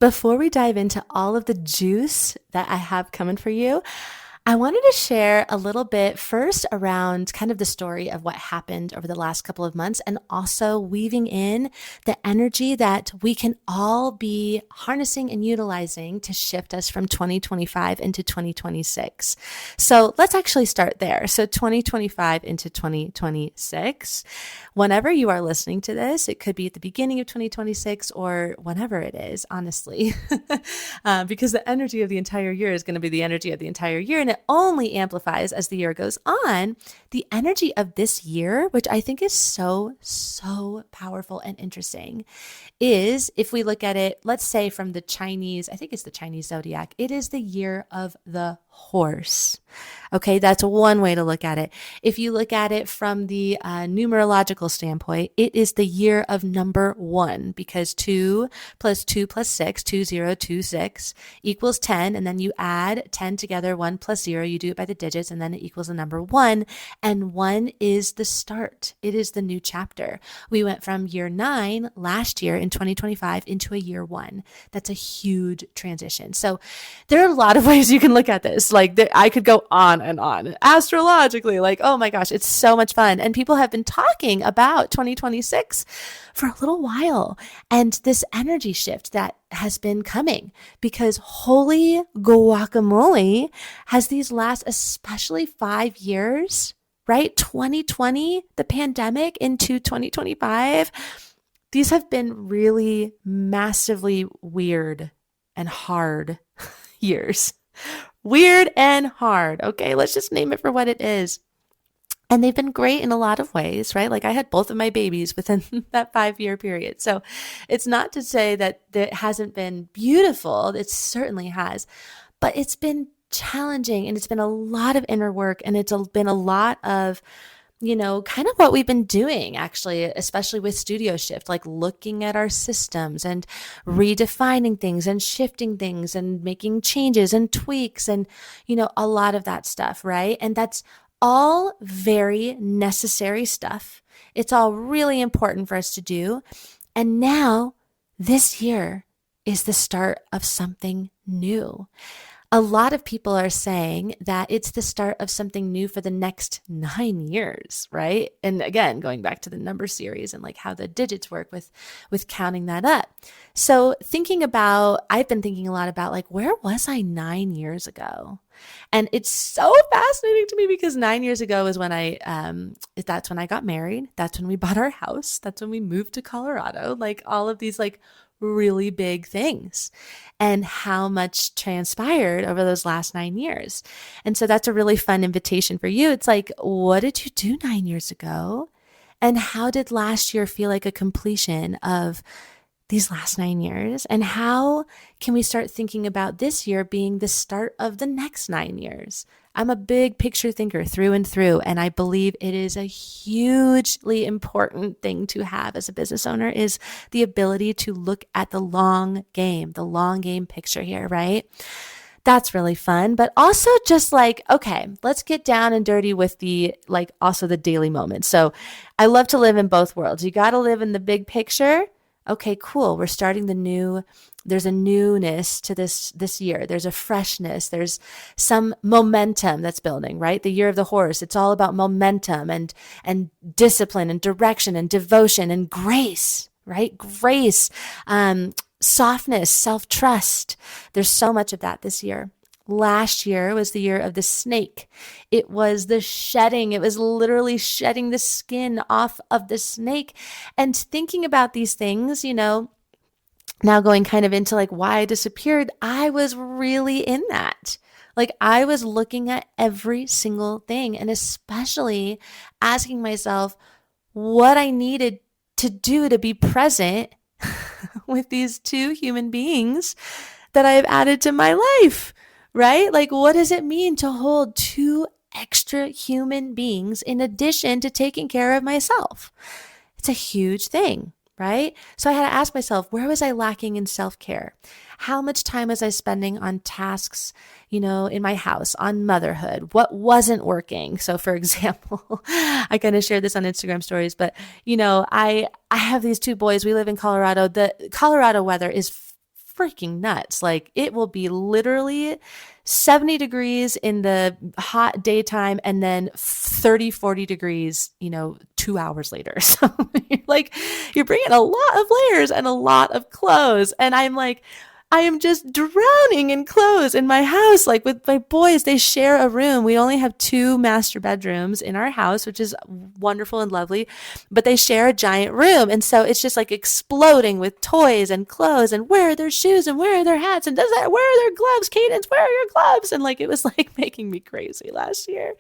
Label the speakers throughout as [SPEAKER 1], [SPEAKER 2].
[SPEAKER 1] before we dive into all of the juice that I have coming for you, I wanted to share a little bit first around kind of the story of what happened over the last couple of months, and also weaving in the energy that we can all be harnessing and utilizing to shift us from 2025 into 2026. So let's actually start there. So 2025 into 2026. Whenever you are listening to this, it could be at the beginning of 2026 or whenever it is, honestly, because the energy of the entire year is going to be the energy of the entire year. And it only amplifies as the year goes on. The energy of this year, which I think is so powerful and interesting, is if we look at it, let's say from the Chinese, I think it's the Chinese zodiac, it is the year of the horse. Okay, that's one way to look at it. If you look at it from the numerological standpoint, it is the year of number one, because 2 plus 2 plus 6, 2026 equals 10. And then you add 10 together, 1 plus 0, you do it by the digits, and then it equals the number 1. And 1 is the start. It is the new chapter. We went from year 9 last year in 2025 into a year 1. That's a huge transition. So there are a lot of ways you can look at this. Like I could go on and on astrologically, like, oh my gosh, it's so much fun. And people have been talking about 2026 for a little while, and this energy shift that has been coming, because holy guacamole, has these last, especially 5 years, right? 2020, the pandemic, into 2025, these have been really massively weird and hard years. Weird and hard. Okay, let's just name it for what it is. And they've been great in a lot of ways, right? Like I had both of my babies within that 5-year period. So it's not to say that it hasn't been beautiful. It certainly has. But it's been challenging, and it's been a lot of inner work, and it's been a lot of, kind of what we've been doing, actually, especially with Studio Shift, like looking at our systems and redefining things and shifting things and making changes and tweaks and, a lot of that stuff, right? And that's all very necessary stuff. It's all really important for us to do. And now this year is the start of something new. A lot of people are saying that it's the start of something new for the next 9 years, right? And again, going back to the number series and like how the digits work with counting that up. So I've been thinking a lot about like, where was I 9 years ago? And it's so fascinating to me, because 9 years ago is when that's when I got married. That's when we bought our house. That's when we moved to Colorado. Like all of these like really big things, and how much transpired over those last 9 years. And so that's a really fun invitation for you. It's like, what did you do 9 years ago? And how did last year feel like a completion of these last 9 years? And how can we start thinking about this year being the start of the next 9 years? I'm a big picture thinker through and through, and I believe it is a hugely important thing to have as a business owner, is the ability to look at the long game picture here, right? That's really fun, but also just like, okay, let's get down and dirty with also the daily moments. So I love to live in both worlds. You got to live in the big picture. Okay, cool. We're starting there's a newness to this year. There's a freshness. There's some momentum that's building, right? The year of the horse. It's all about momentum and discipline and direction and devotion and grace, right? Grace, softness, self-trust. There's so much of that this year. Last year was the year of the snake. It was the shedding. It was literally shedding the skin off of the snake. And thinking about these things, now going kind of into like why I disappeared, I was really in that. Like I was looking at every single thing, and especially asking myself what I needed to do to be present with these 2 human beings that I have added to my life. Right? Like, what does it mean to hold 2 extra human beings in addition to taking care of myself? It's a huge thing, right? So I had to ask myself, where was I lacking in self-care? How much time was I spending on tasks, in my house, on motherhood? What wasn't working? So for example, I kind of shared this on Instagram stories, but I have these 2 boys. We live in Colorado. The Colorado weather is freaking nuts. Like it will be literally 70 degrees in the hot daytime and then 30, 40 degrees, 2 hours later. So you're bringing a lot of layers and a lot of clothes. And I'm like, I am just drowning in clothes in my house. Like with my boys, they share a room. We only have 2 master bedrooms in our house, which is wonderful and lovely, but they share a giant room. And so it's just like exploding with toys and clothes and where are their shoes and where are their hats and where are their gloves? Cadence, where are your gloves? And like, it was like making me crazy last year.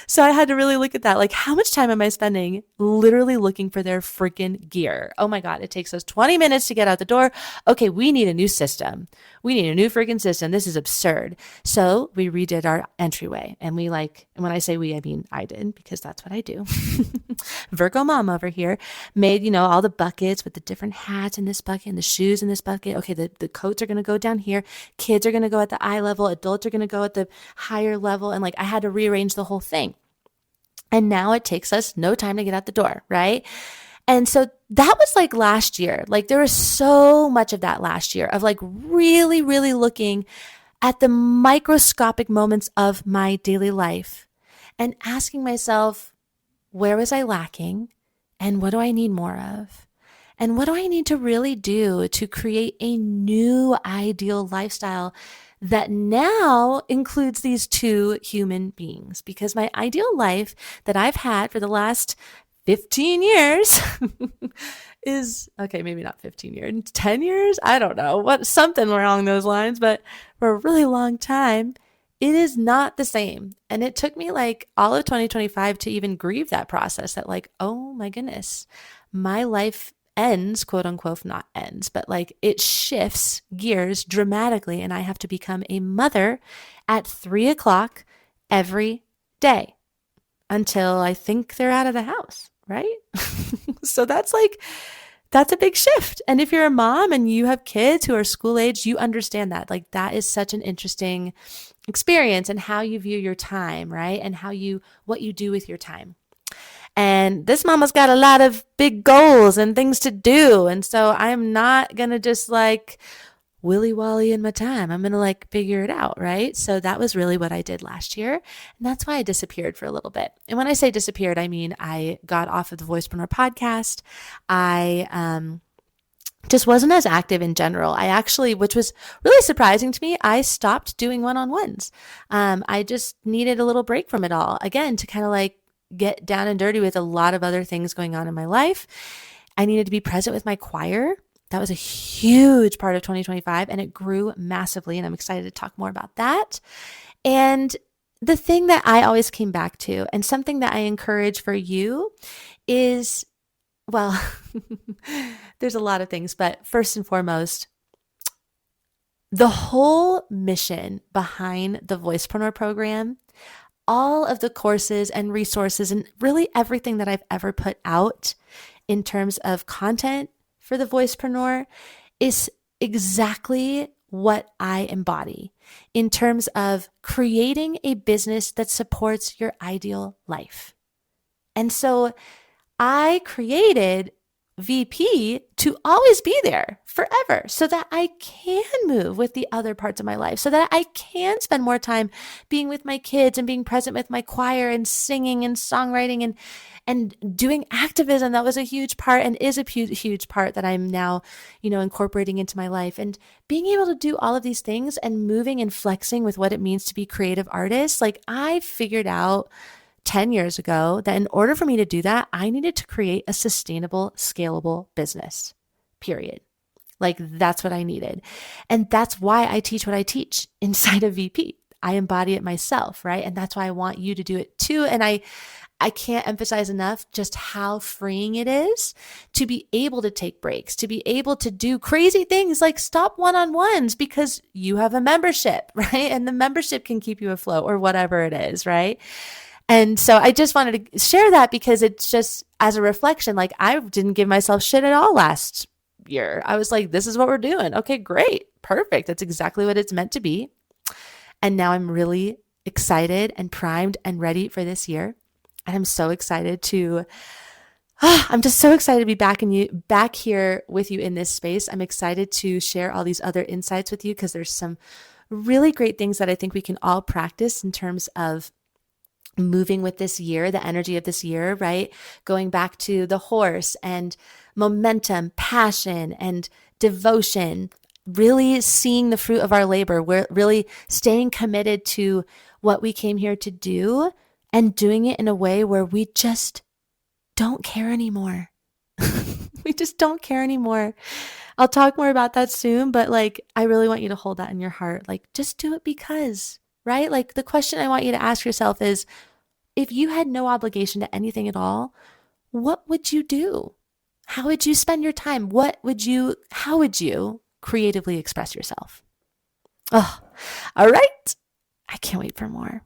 [SPEAKER 1] So I had to really look at that. Like, how much time am I spending literally looking for their freaking gear? Oh my God, it takes us 20 minutes to get out the door. Okay, we need a new system. We need a new freaking system. This is absurd. So we redid our entryway. And and when I say we, I mean I did, because that's what I do. Virgo mom over here made, all the buckets with the different hats in this bucket and the shoes in this bucket. Okay, the coats are going to go down here. Kids are going to go at the eye level. Adults are going to go at the higher level. And I had to rearrange the whole thing. And now it takes us no time to get out the door, right? And so that was last year. There was so much of that last year of really, really looking at the microscopic moments of my daily life and asking myself, where was I lacking? And what do I need more of? And what do I need to really do to create a new ideal lifestyle that now includes these 2 human beings? Because my ideal life that I've had for the last 15 years is, okay, maybe not 15 years, 10 years? I don't know, something along those lines, but for a really long time, it is not the same. And it took me all of 2025 to even grieve that process that oh my goodness, my life ends, quote unquote, not ends, but it shifts gears dramatically. And I have to become a mother at 3:00 every day until I think they're out of the house, right? So that's a big shift. And if you're a mom and you have kids who are school age, you understand that. That is such an interesting experience and how you view your time, right? And what you do with your time. And this mama's got a lot of big goals and things to do. And so I'm not going to just willy-wally in my time. I'm going to figure it out, right? So that was really what I did last year. And that's why I disappeared for a little bit. And when I say disappeared, I mean I got off of the Voicepreneur podcast. I just wasn't as active in general. I actually, which was really surprising to me, I stopped doing one-on-ones. I just needed a little break from it all. Again, to kind of get down and dirty with a lot of other things going on in my life. I needed to be present with my choir. That was a huge part of 2025 and it grew massively. And I'm excited to talk more about that. And the thing that I always came back to and something that I encourage for you is, well, there's a lot of things, but first and foremost, the whole mission behind the Voicepreneur program, all of the courses and resources and really everything that I've ever put out in terms of content for the Voicepreneur is exactly what I embody in terms of creating a business that supports your ideal life. And so I created VP to always be there forever so that I can move with the other parts of my life, so that I can spend more time being with my kids and being present with my choir and singing and songwriting and doing activism. That was a huge part and is a huge part that I'm now, incorporating into my life, and being able to do all of these things and moving and flexing with what it means to be creative artists. I figured out 10 years ago that in order for me to do that, I needed to create a sustainable, scalable business, period. That's what I needed. And that's why I teach what I teach inside of VP. I embody it myself, right? And that's why I want you to do it too. And I can't emphasize enough just how freeing it is to be able to take breaks, to be able to do crazy things like stop one-on-ones because you have a membership, right? And the membership can keep you afloat or whatever it is, right? And so I just wanted to share that because it's just as a reflection, I didn't give myself shit at all last year. I was like, this is what we're doing. Okay, great. Perfect. That's exactly what it's meant to be. And now I'm really excited and primed and ready for this year. And I'm so excited to I'm just so excited to be back here with you in this space. I'm excited to share all these other insights with you because there's some really great things that I think we can all practice in terms of moving with this year, the energy of this year, right? Going back to the horse and momentum, passion, and devotion, really seeing the fruit of our labor. We're really staying committed to what we came here to do and doing it in a way where we just don't care anymore. We just don't care anymore. I'll talk more about that soon, but like, I really want you to hold that in your heart. Like, just do it because, right? Like, the question I want you to ask yourself is, if you had no obligation to anything at all, what would you do? How would you spend your time? How would you creatively express yourself? Oh, all right. I can't wait for more.